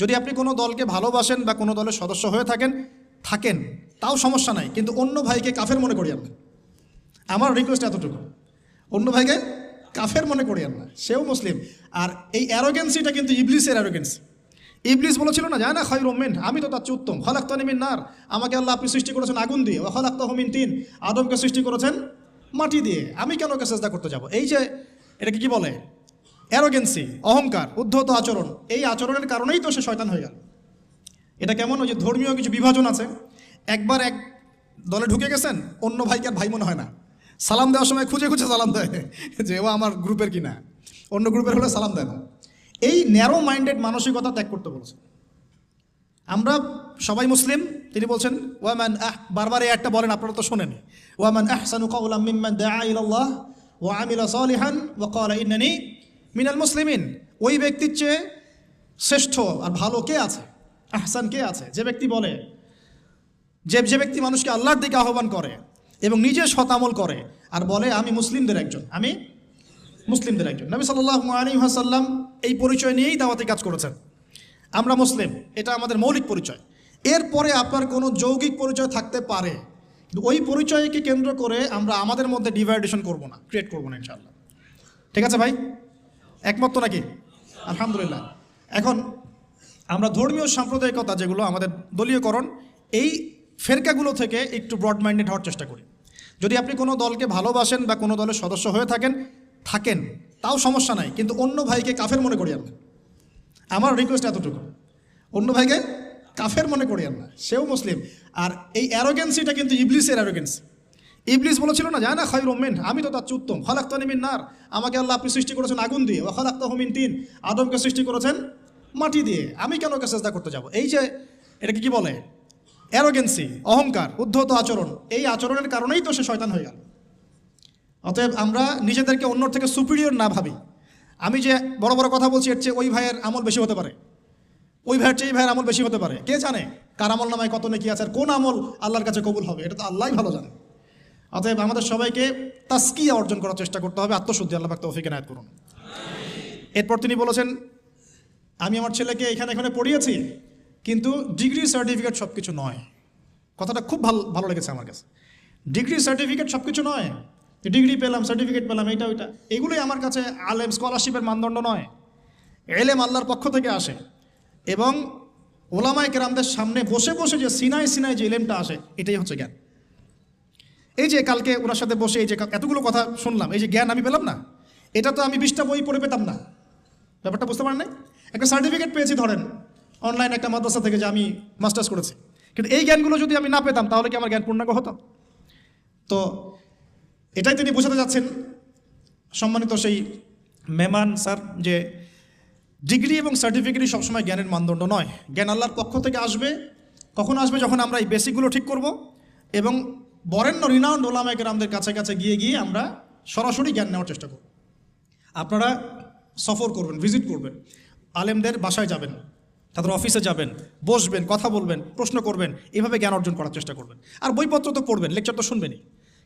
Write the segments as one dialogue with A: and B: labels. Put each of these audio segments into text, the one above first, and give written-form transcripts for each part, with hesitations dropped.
A: যদি আপনি কোনো দলকে ভালোবাসেন বা কোনো দলের সদস্য হয়ে থাকেন তাও সমস্যা নাই, কিন্তু অন্য ভাইকে কাফের মনে করিয়েন না। আমার রিকোয়েস্ট এতটুকু, অন্য ভাইকে কাফের মনে করিয়েন না, সেও মুসলিম। আর এই অ্যারোগেন্সিটা কিন্তু ইবলিসের অ্যারোগেন্সি। ইবলিস বলেছিল না, জানা খায়রুম মিন, আমি তো তার চেয়ে উত্তম, খালাকতানি মিন নার, আমাকে আল্লাহ আপনি সৃষ্টি করেছেন আগুন দিয়ে, ওয়া খালাকতাহু মিন তিন, আদমকে সৃষ্টি করেছেন মাটি দিয়ে, আমি কেন ওকে সেজদা করতে যাব? এই যে এটাকে কি বলে, অ্যারোগেন্সি, অহংকার, উদ্ধত আচরণ, এই আচরণের কারণেই তো সে শয়তান হয়ে গেল। এটা কেমন, ওই যে ধর্মীয় কিছু বিভাজন আছে, একবার এক দলে ঢুকে গেছেন, অন্য ভাইকে আর ভাই মনে হয় না, সালাম দেওয়ার সময় খুঁজে খুঁজে সালাম দেয় যে ও আমার গ্রুপের কিনা, অন্য গ্রুপের হলে সালাম দেয় না। এই ন্যারো মাইন্ডেড মানসিকতা ত্যাগ করতে বলছে। আমরা সবাই মুসলিম, তিনি বলছেন ওয়ামান বারবার এই একটা বলেন, আপনারা তো শোনেন, ওয়ামান আহসানু কাওলাম মিম্মান দাআ ইলাল্লাহ ওয়া আমিলা সালিহান ওয়া ক্বালা ইন্নানি মিনাল মুসলিমিন। ওই ব্যক্তির চেয়ে শ্রেষ্ঠ আর ভালো কে আছে, আহসান কে আছে, যে ব্যক্তি বলে, যে ব্যক্তি মানুষকে আল্লাহর দিকে আহ্বান করে এবং নিজে সৎ আমল করে আর বলে আমি মুসলিমদের একজন, আমি মুসলিমদের একজন। নবী সাল্লাল্লাহু আলাইহি ওয়াসাল্লাম এই পরিচয় নিয়েই দাওয়াতি কাজ করেছেন, আমরা মুসলিম, এটা আমাদের মৌলিক পরিচয়। এরপরে আপনার কোনো যৌগিক পরিচয় থাকতে পারে, কিন্তু ওই পরিচয়কে কেন্দ্র করে আমরা আমাদের মধ্যে ডিভাইডেশন করব না, ক্রিয়েট করবো না, ইনশাআল্লাহ। ঠিক আছে ভাই, একমত তো নাকি? আলহামদুলিল্লাহ। এখন আমরা ধর্মীয় সাম্প্রদায়িকতা যেগুলো আমাদের দলীয়করণ, এই ফেরকাগুলো থেকে একটু ব্রড মাইন্ডেড হওয়ার চেষ্টা করি। যদি আপনি কোনো দলকে ভালোবাসেন বা কোনো দলের সদস্য হয়ে থাকেন তাও সমস্যা নাই, কিন্তু অন্য ভাইকে কাফের মনে করিয়েন না। আমার রিকোয়েস্ট এতটুকু, অন্য ভাইকে কাফের মনে করিয়েন না, সেও মুসলিম। আর এই অ্যারোগেন্সিটা কিন্তু ইবলিসের অ্যারোগেন্সি। ইবলিস বলেছিল না, জানা খায়রুম মিন, আমি তো তার চেয়ে উত্তম, খালাকতানি মিন নার, আমাকে আল্লাহ আপনি সৃষ্টি করেছেন আগুন দিয়ে, ওয়া খালাকতাহু মিন তিন, আদমকে সৃষ্টি করেছেন মাটি দিয়ে, আমি কেন ওকে সেজদা করতে যাব? এই যে এটাকে কি বলে, অ্যারোগেন্সি, অহংকার, উদ্ধত আচরণ, এই আচরণের কারণেই তো সে শয়তান হয়ে গেল। অতএব আমরা নিজেদেরকে অন্যর থেকে সুপিরিয়র না ভাবি। আমি যে বড় বড় কথা বলছি, এর চেয়ে ওই ভাইয়ের আমল বেশি হতে পারে, ওই ভাইয়ের চেয়ে এই ভাইয়ের আমল বেশি হতে পারে, কে জানে কার আমল নামায় কত নেকি আছে আর কোন আমল আল্লাহর কাছে কবুল হবে, এটা তো আল্লাহই ভালো জানে। অতএব আমাদের সবাইকে তাসকিয়া অর্জন করার চেষ্টা করতে হবে, আত্মশুদ্ধি, আল্লাহ পাক তৌফিক এনায়েত করুন। এরপর তিনি বলেছেন, আমি আমার ছেলেকে এখানে পড়িয়েছি, কিন্তু ডিগ্রি সার্টিফিকেট সব কিছু নয়। কথাটা খুব ভালো লেগেছে আমার কাছে। ডিগ্রি সার্টিফিকেট সব কিছু নয়, ডিগ্রি পেলাম, সার্টিফিকেট পেলাম, এইটা ওইটা, এগুলোই আমার কাছে আলেম, স্কলারশিপের মানদণ্ড নয়। এলেম আল্লাহর পক্ষ থেকে আসে, এবং ওলামায়ে কেরামদের সামনে বসে বসে যে সিনায় যে এলেমটা আসে, এটাই হচ্ছে জ্ঞান। এই যে কালকে ওনার সাথে বসে এই যে এতগুলো কথা শুনলাম, এই যে জ্ঞান আমি পেলাম না, এটা তো আমি 20টা বই পড়ে পেতাম না। ব্যাপারটা বুঝতে পারেন না? একটা সার্টিফিকেট পেয়েছি ধরেন অনলাইন একটা মাদ্রাসা থেকে যে আমি মাস্টার্স করেছি, কিন্তু এই জ্ঞানগুলো যদি আমি না পেতাম তাহলে কি আমার জ্ঞান পূর্ণাঙ্গ হতো? তো এটাই তিনি বোঝাতে যাচ্ছেন, সম্মানিত সেই মেহমান স্যার, যে ডিগ্রি এবং সার্টিফিকেটই সবসময় জ্ঞানের মানদণ্ড নয়। জ্ঞান আল্লাহর পক্ষ থেকে আসবে, কখন আসবে? যখন আমরা এই বেসিকগুলো ঠিক করব এবং বরেণ্য রিনাউন্ড ওলামায়ে কেরামদের কাছে গিয়ে আমরা সরাসরি জ্ঞান নেওয়ার চেষ্টা করব। আপনারা সফর করবেন, ভিজিট করবেন, আলেমদের বাসায় যাবেন, তাদের অফিসে যাবেন, বসবেন, কথা বলবেন, প্রশ্ন করবেন, এভাবে জ্ঞান অর্জন করার চেষ্টা করবেন। আর বইপত্র তো পড়বেন, লেকচার তো শুনবেনই,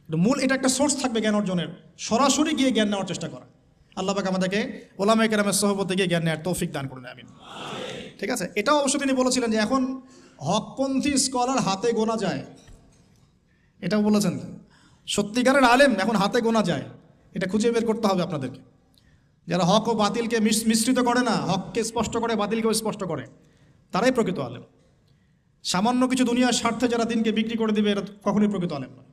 A: কিন্তু মূল এটা একটা সোর্স থাকবে জ্ঞান অর্জনের, সরাসরি গিয়ে জ্ঞান নেওয়ার চেষ্টা করা। আল্লাহ পাক আমাদেরকে ওলামায়ে কেরামের সোহবতে গিয়ে জ্ঞান নেওয়ার তৌফিক দান করুন, আমিন। ঠিক আছে, এটাও অবশ্য তিনি বলেছিলেন যে এখন হকপন্থী স্কলার হাতে গোনা যায়, এটাও বলেছেন। সত্যিকারের আলেম এখন হাতে গোনা যায়, এটা খুঁজে বের করতে হবে আপনাদেরকে। যারা হক ও বাতিলকে মিশ্রিত করে না, হককে স্পষ্ট করে, বাতিলকেও স্পষ্ট করে, তারাই প্রকৃত আলেম। সামান্য কিছু দুনিয়ার স্বার্থে যারা দিনকে বিক্রি করে দিবে, এরা কখনোই প্রকৃত আলেম নয়।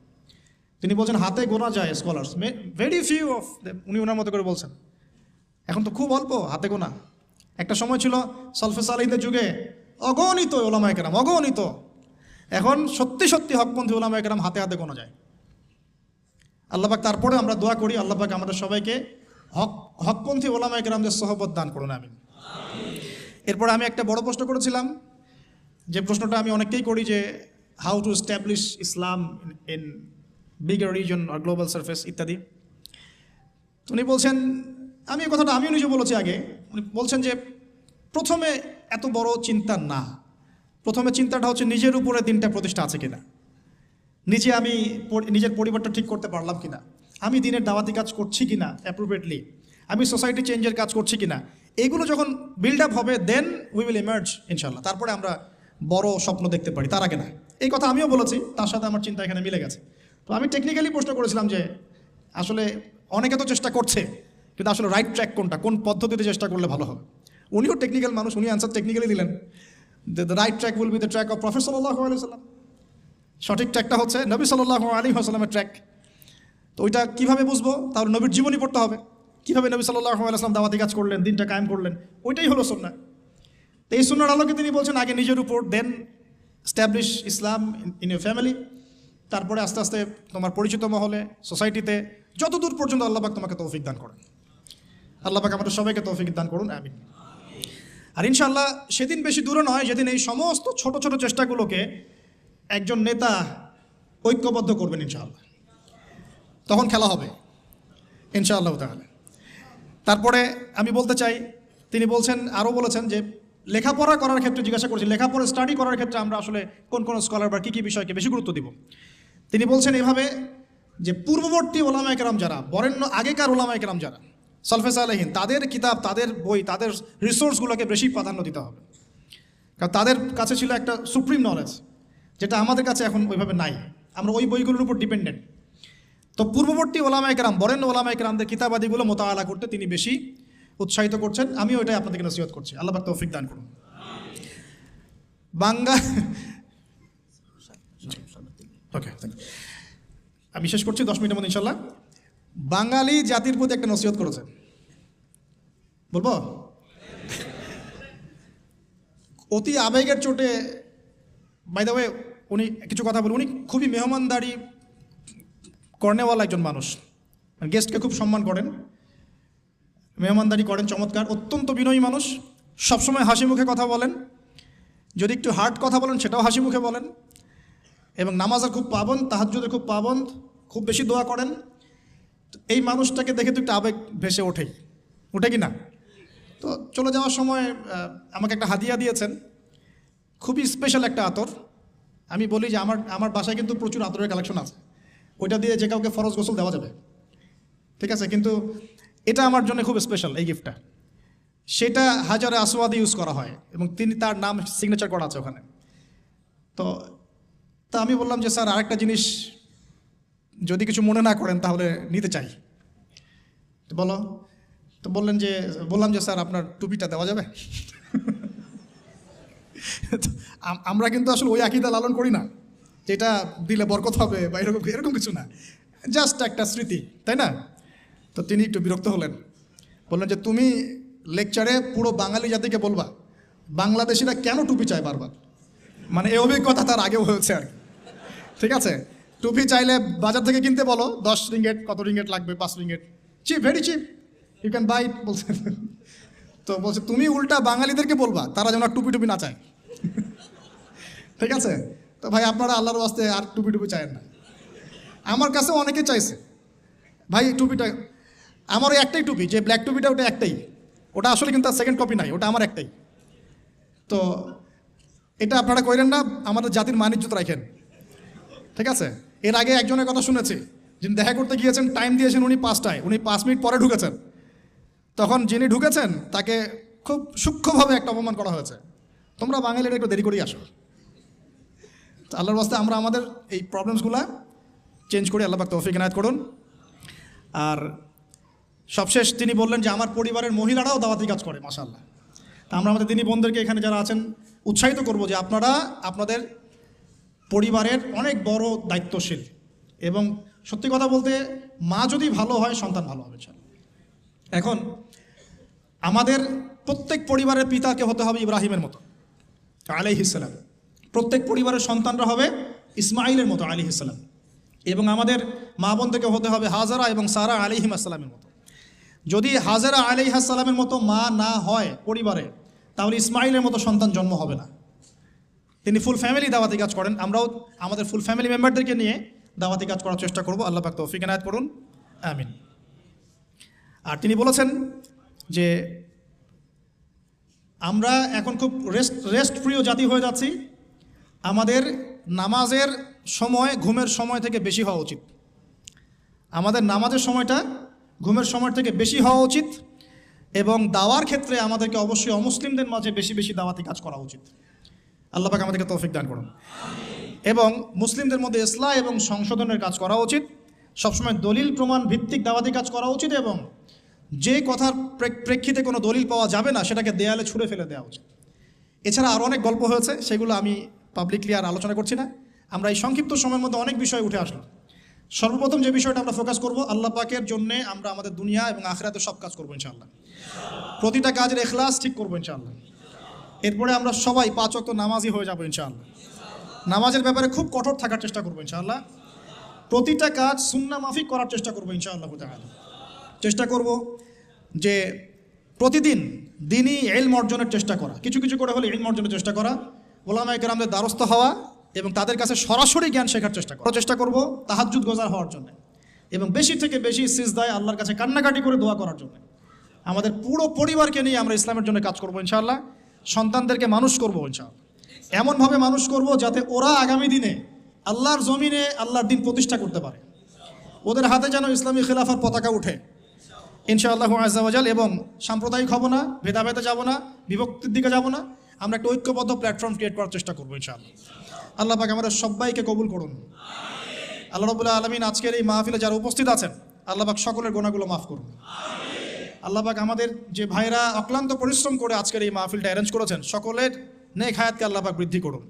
A: তিনি বলছেন হাতে গোনা যায় scholars, very few of them, উনি ওনার মতো করে বলছেন। এখন তো খুব অল্প, হাতে গোনা। একটা সময় ছিল সলফে সালেহীনদের যুগে অগণিত ওলামায়ে কেরাম, অগণিত। এখন সত্যি হকপন্থী ওলামায়ে কেরাম হাতে গোনা যায়। আল্লাহ পাক তারপরে আমরা দোয়া করি, আল্লাহ পাক আমাদের সবাইকে হকপন্থী ওলামায়ে কেরামদের সহবত দান করুন, আমিন। এরপরে আমি একটা বড় প্রশ্ন করেছিলাম, যে প্রশ্নটা আমি অনেককেই করি, যে how to establish Islam in bigger region আর গ্লোবাল সারফেস ইত্যাদি। উনি বলছেন, আমি এই কথাটা আমিও নিজে বলেছি আগে, উনি বলছেন যে প্রথমে এত বড় চিন্তা না, প্রথমে চিন্তাটা হচ্ছে নিজের উপরে দিনটা প্রতিষ্ঠা আছে কিনা, আমি নিজের পরিবারটা ঠিক করতে পারলাম কিনা, আমি দিনের দাওয়াতি কাজ করছি কিনা অ্যাপ্রোপ্রিয়েটলি, আমি সোসাইটি চেঞ্জের কাজ করছি কিনা, এইগুলো যখন বিল্ড আপ হবে দেন উই উইল ইমার্জ ইনশাল্লাহ। তারপরে আমরা বড় স্বপ্ন দেখতে পারি, তার আগে না। এই কথা আমিও বলেছি, তার সাথে আমার চিন্তা এখানে মিলে গেছে। তো আমি টেকনিক্যালি প্রশ্ন করেছিলাম যে আসলে অনেকে তো চেষ্টা করছে, কিন্তু আসলে রাইট ট্র্যাক কোনটা, কোন পদ্ধতিতে চেষ্টা করলে ভালো হবে। উনিও টেকনিক্যাল মানুষ, উনি অ্যান্সার টেকনিক্যালি দিলেন। The right track will be the track of prophet সাল্লাল্লাহু আলাইহি ওয়াসাল্লাম। সঠিক ট্র্যাকটা হচ্ছে নবী সাল্লাল্লাহু আলাইহি ওয়াসাল্লামের ট্র্যাক। তো ওইটা কীভাবে বুঝবো? তাহলে নবীর জীবনী পড়তে হবে। কীভাবে নবী সাল্লাল্লাহু আলাইহি ওয়াসাল্লাম দাওয়াতি কাজ করলেন, দিনটা কায়েম করলেন, ওইটাই হলো সুন্নাহ। তো এই সুন্নাহর আলোকে তিনি বলছেন আগে নিজের উপর, then establish Islam in your family, তারপরে আস্তে আস্তে তোমার পরিচিত মহলে, সোসাইটিতে, যতদূর পর্যন্ত আল্লাহ পাক তোমাকে তৌফিক দান করেন। আল্লাহ পাক আমাদের সবাইকে তৌফিক দান করুন, আমিন। আর ইনশাআল্লাহ সেদিন বেশি দূরে নয় যেদিন এই সমস্ত ছোট ছোট চেষ্টাগুলোকে একজন নেতা ঐক্যবদ্ধ করবেন ইনশাআল্লাহ, তখন খেলা হবে ইনশাআল্লাহ তাআলা। তারপরে আমি বলতে চাই, তিনি বলছেন, আরও বলেছেন যে লেখাপড়া করার ক্ষেত্রে জিজ্ঞাসা করেছি, লেখাপড়া স্টাডি করার ক্ষেত্রে আমরা আসলে কোন কোন স্কলার বা কী কী বিষয়কে বেশি গুরুত্ব দিব। তিনি বলছেন এভাবে যে পূর্ববর্তী ওলামায়ে কেরাম যারা, বরেণ্য আগেকার ওলামায়ে কেরাম যারা, সালফে সালেহিন, তাদের কিতাব, তাদের বই, তাদের রিসোর্সগুলোকে বেশি প্রাধান্য দিতে হবে। কারণ তাদের কাছে ছিল একটা সুপ্রিম নলেজ, যেটা আমাদের কাছে এখন ওইভাবে নাই। আমরা ওই বইগুলোর উপর ডিপেন্ডেন্ট। তো পূর্ববর্তী ওলামায়ে কেরাম, বরেণ্য ওলামায়ে কেরামদের কিতাবাদিগুলো মোতাআলা করতে তিনি বেশি উৎসাহিত করছেন। আমিও ওইটাই আপনাদেরকে নসিহত করছি। আল্লাহ পাক তৌফিক দান করুন। ওকে, আমি শেষ করছি 10 মিনিটের মধ্যে ইনশাল্লাহ। বাঙালি জাতির প্রতি একটা নসিহত করেছেন, বলবো? অতি আবেগের চোটে, বাই দ্য ওয়ে, উনি কিছু কথা বলি, উনি খুবই মেহমানদারি কর্নেওয়ালা একজন মানুষ, গেস্টকে খুব সম্মান করেন, মেহমানদারি করেন চমৎকার, অত্যন্ত বিনয়ী মানুষ, সবসময় হাসি মুখে কথা বলেন, যদি একটু হার্ড কথা বলেন সেটাও হাসি মুখে বলেন, এবং নামাজের খুব পাবন, তাহাজ্জুদের খুব পাবন, খুব বেশি দোয়া করেন। এই মানুষটাকে দেখে তো একটু আবেগ ভেসে ওঠে কি না? তো চলে যাওয়ার সময় আমাকে একটা হাদিয়া দিয়েছেন, খুবই স্পেশাল একটা আতর। আমি বলি যে আমার বাসায় কিন্তু প্রচুর আতরের কালেকশন আছে, ওইটা দিয়ে যে কাউকে ফরজ গোসল দেওয়া যাবে, ঠিক আছে, কিন্তু এটা আমার জন্য খুব স্পেশাল এই গিফটটা। সেটা হাজারে আসওয়াদে ইউজ করা হয় এবং তার নাম সিগনেচার করা আছে ওখানে। তো আমি বললাম যে স্যার আরেকটা জিনিস যদি কিছু মনে না করেন তাহলে নিতে চাই। তো বললাম যে স্যার আপনার টুপিটা দেওয়া যাবে? আমরা কিন্তু আসলে ওই আকীদা লালন করি না যেটা দিলে বরকত হবে বা এরকম কিছু না, জাস্ট একটা স্মৃতি, তাই না? তো তিনি একটু বিরক্ত হলেন, বললেন যে তুমি লেকচারে পুরো বাঙালি জাতিকে বলবা বাংলাদেশিরা কেন টুপি চায় বারবার। মানে এই অভিজ্ঞতা তার আগেও হয়েছে আর কি, ঠিক আছে? টুপি চাইলে বাজার থেকে কিনতে বলো, 10 রিঙ্গেট, কত রিঙ্গেট লাগবে, 5 ringgit, cheap, very cheap, you can buy it বলছে। তো বলছে তুমি উল্টা বাঙালিদেরকে বলবা তারা যেন টুপি না চায়, ঠিক আছে? তো ভাই আপনারা আল্লাহর ওয়াস্তে আর টুপি চায়েন না। আমার কাছে অনেকে চাইছে ভাই টুপিটা, আমার ওই একটাই টুপি, যে ব্ল্যাক টুপিটা ওটা একটাই, ওটা আসলে কিন্তু তার সেকেন্ড কপি নাই, ওটা আমার একটাই। তো এটা আপনারা কইলেন না, আমাদের জাতির মানিজ্যত রাখেন, ঠিক আছে? এর আগে একজনের কথা শুনেছি, যিনি দেখা করতে গিয়েছেন, টাইম দিয়েছেন উনি 5টায়, উনি 5 মিনিট পরে ঢুকেছেন। তখন যিনি ঢুকেছেন তাকে খুব সূক্ষ্মভাবে একটা অপমান করা হয়েছে, তোমরা বাঙালিরা একটু দেরি করেই আসো। তো আল্লাহর ওয়াস্তে আমরা আমাদের এই প্রবলেমসগুলো চেঞ্জ করে আল্লাহ পাক তৌফিক ইনায়াত করুন। আর সবশেষ তিনি বললেন যে আমার পরিবারের মহিলারাও দাওয়াতি কাজ করে, মাশাআল্লাহ। তা আমরা আমাদের দিনী বোনদেরকে এখানে যারা আছেন উৎসাহিত করব যে আপনারা আপনাদের পরিবারের অনেক বড় দায়িত্বশীল, এবং সত্যি কথা বলতে মা যদি ভালো হয় সন্তান ভালো হবে। এখন আমাদের প্রত্যেক পরিবারের পিতাকে হতে হবে ইব্রাহিমের মতো আলাইহিস সালাম, প্রত্যেক পরিবারের সন্তানরা হবে ইসমাইলের মতো আলাইহিস সালাম, এবং আমাদের মা বোন থেকে হতে হবে হাজারা এবং সারা আলাইহিস সালামের মতো। যদি হাজারা আলাইহিস সালামের মতো মা না হয় পরিবারে, তাহলে ইসমাইলের মতো সন্তান জন্ম হবে না। তিনি ফুল ফ্যামিলি দাওয়াতি কাজ করেন, আমরাও আমাদের ফুল ফ্যামিলি মেম্বারদেরকে নিয়ে দাওয়াতি কাজ করার চেষ্টা করব। আল্লাহ পাক তৌফিক ইনায়াত করুন, আমিন। আর তিনি বলেছেন যে আমরা এখন খুব রেস্ট প্রিয় জাতি হয়ে যাচ্ছি, আমাদের নামাজের সময় ঘুমের সময় থেকে বেশি হওয়া উচিত। আমাদের নামাজের সময়টা ঘুমের সময় থেকে বেশি হওয়া উচিত, এবং দাওয়ার ক্ষেত্রে আমাদেরকে অবশ্যই অমুসলিমদের মাঝে বেশি বেশি দাওয়াতি কাজ করা উচিত। আল্লাহ পাক আমাদেরকে তৌফিক দান করুন। এবং মুসলিমদের মধ্যে ইসলাহ এবং সংশোধনের কাজ করা উচিত, সবসময় দলিল প্রমাণ ভিত্তিক দাওয়াতি কাজ করা উচিত, এবং যে কথার প্রেক্ষিতে কোনো দলিল পাওয়া যাবে না সেটাকে দেয়ালে ছুঁড়ে ফেলে দেওয়া উচিত। এছাড়া আরও অনেক গল্প হয়েছে, সেগুলো আমি পাবলিকলি আর আলোচনা করছি না। আমরা এই সংক্ষিপ্ত সময়ের মধ্যে অনেক বিষয় উঠে আসলো। সর্বপ্রথম যে বিষয়টা আমরা ফোকাস করব, আল্লাহ পাকের জন্যে আমরা আমাদের দুনিয়া এবং আখিরাতে সব কাজ করবো ইনশাআল্লাহ। প্রতিটা কাজের ইখলাস ঠিক করবো ইনশাআল্লাহ। এরপরে আমরা সবাই 5 ওয়াক্ত নামাজি হয়ে যাবো ইনশাআল্লাহ। নামাজের ব্যাপারে খুব কঠোর থাকার চেষ্টা করবো ইনশাআল্লাহ। প্রতিটা কাজ সুন্নাহ মাফিক করার চেষ্টা করবো ইনশাআল্লাহ তাআলা। চেষ্টা করব যে প্রতিদিন দিনই ইলম অর্জনের চেষ্টা করা, কিছু কিছু করে হলে ইলম অর্জনের চেষ্টা করা, উলামায়ে কেরামদের দ্বারস্থ হওয়া এবং তাদের কাছে সরাসরি জ্ঞান শেখার চেষ্টা করব তাহাজ্জুদ গোজার হওয়ার জন্য, এবং বেশি থেকে বেশি সিজদায় আল্লাহর কাছে কান্নাকাটি করে দোয়া করার জন্য। আমাদের পুরো পরিবারকে নিয়ে আমরা ইসলামের জন্য কাজ করবো ইনশাআল্লাহ। সন্তানদেরকে মানুষ করবো ইনশাআল্লাহ, এমনভাবে মানুষ করব যাতে ওরা আগামী দিনে আল্লাহর জমিনে আল্লাহর দিন প্রতিষ্ঠা করতে পারে। ওদের হাতে যেন ইসলামী খিলাফার পতাকা উঠে ইনশাআল্লাহ আযজা ওয়া জাল। এবং সাম্প্রদায়িক হব না, ভেদাভেদে যাব না, বিভক্তির দিকে যাব না, আমরা একটা ঐক্যবদ্ধ প্ল্যাটফর্ম ক্রিয়েট করার চেষ্টা করবো ইনশাআল্লাহ। আল্লাহ পাক আমাদের সবাইকে কবুল করুন। আল্লাহ রাব্বুল আলামিন আজকের এই মাহফিলে যারা উপস্থিত আছেন, আল্লাহ পাক সকলের গুনাহগুলো মাফ করুন। আল্লাহ পাক আমাদের যে ভাইরা অক্লান্ত পরিশ্রম করে আজকের এই মাহফিলটা অ্যারেঞ্জ করেছেন, সকলের নেক হায়াতকে আল্লাহ পাক বৃদ্ধি করুন।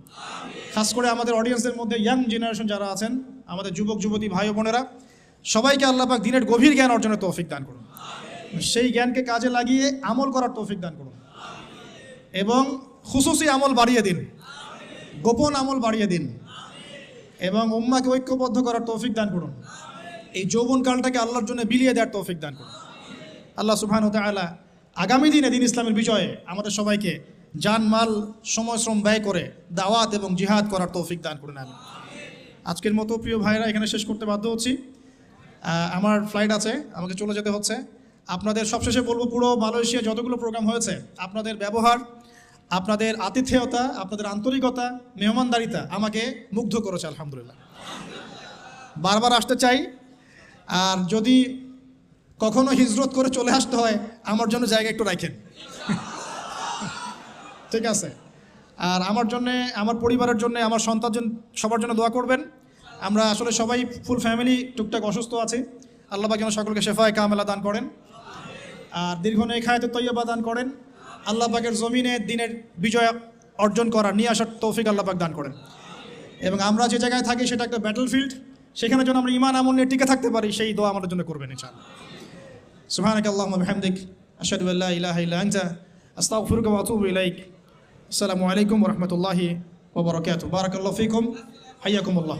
A: খাস করে আমাদের অডিয়েন্সের মধ্যে ইয়াং জেনারেশন যারা আছেন, আমাদের যুবক যুবতী ভাই বোনেরা, সবাইকে আল্লাহ পাক দ্বীনের গভীর জ্ঞান অর্জনের তৌফিক দান করুন। সেই জ্ঞানকে কাজে লাগিয়ে আমল করার তৌফিক দান করুন, এবং খুসুসি আমল বাড়িয়ে দিন, গোপন আমল বাড়িয়ে দিন, এবং উম্মাকে ঐক্যবদ্ধ করার তৌফিক দান করুন। এই যৌবনকালটাকে আল্লাহর জন্য বিলিয়ে দেওয়ার তৌফিক দান করুন। আল্লাহ সুবহানাহু ওয়া তাআলা আগামী দিনে দিন ইসলামের বিজয়ে আমাদের সবাইকে জান মাল সময় শ্রম ব্যয় করে দাওয়াত এবং জিহাদ করার তৌফিক দান করুন। আমি আজকের মতো প্রিয় ভাইরা এখানে শেষ করতে বাধ্য হচ্ছি। আমার ফ্লাইট আছে, আমাকে চলে যেতে হচ্ছে। আপনাদের সবশেষে বলবো, পুরো মালয়েশিয়া যতগুলো প্রোগ্রাম হয়েছে, আপনাদের ব্যবহার, আপনাদের আতিথেয়তা, আপনাদের আন্তরিকতা, মেহমানদারিতা আমাকে মুগ্ধ করেছে আলহামদুলিল্লাহ। বারবার আসতে চাই। আর যদি কখনো হিজরত করে চলে আসতে হয়, আমার জন্য জায়গা একটু রাখেন, ঠিক আছে? আর আমার জন্যে, আমার পরিবারের জন্য, আমার সন্তান সবার জন্য দোয়া করবেন। আমরা আসলে সবাই ফুল ফ্যামিলি টুকটাক অসুস্থ আছে। আল্লাহ পাক যেন সকলকে শেফায়ে কামেলা দান করেন, আর দীর্ঘ নেক হায়াতে তৈয়বা দান করেন। আল্লাহ পাকের জমিনে দিনের বিজয় অর্জন করার, নিয়ে আসার তৌফিক আল্লাহ পাক দান করেন। এবং আমরা যে জায়গায় থাকি সেটা একটা ব্যাটলফিল্ড, সেখানে যেন আমরা ঈমান আমল নিয়ে টিকে থাকতে পারি, সেই দোয়া আমাদের জন্য করবেন ইনশাআল্লাহ। সুবহানাকা আল্লাহুম্মা বিহামদিক, আশহাদু আল্লা ইলাহা ইল্লা আনতা, আস্তাগফিরুকা ওয়া আতুবু ইলাইক। আসসালামু আলাইকুম ওয়া রাহমাতুল্লাহি ওয়া বারাকাতুহু। বারাকাল্লাহু ফীকুম, হাইয়াকুমুল্লাহ।